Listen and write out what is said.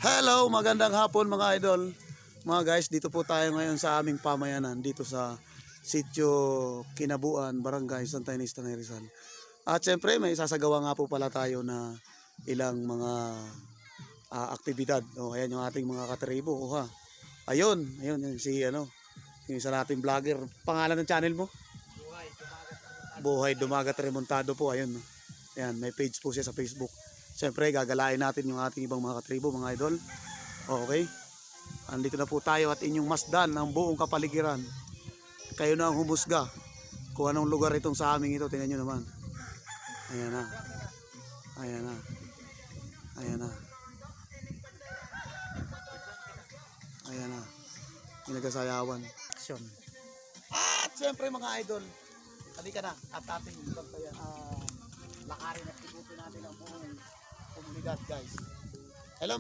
Hello, magandang hapon mga idol. Mga guys, dito po tayo ngayon sa aming pamayanan dito sa Sitio Kinabuan, Barangay Santa Ynez, Tanay Rizal. At syempre may sasagawa nga po pala tayo na ilang mga aktibidad. Ayan yung ating mga katribo. Ha. Ayun yun, si yung isa nating vlogger. Pangalan ng channel mo? Buhay Dumagat Remontado po. Ayun. Ayan, may page po siya sa Facebook. Siyempre, gagalain natin yung ating ibang mga katribo, mga idol. Okay? Andito na po tayo at inyong masdan ng buong kapaligiran. Kayo na ang humusga kung anong lugar itong sa aming ito. Tingnan nyo naman. Ayan na. Ayan na. Ayan na. Ayan na. Yung nagkasayawan. At siyempre mga idol, halika na at ating lakarin at ikutin natin ang buong komunidad, guys. Hello.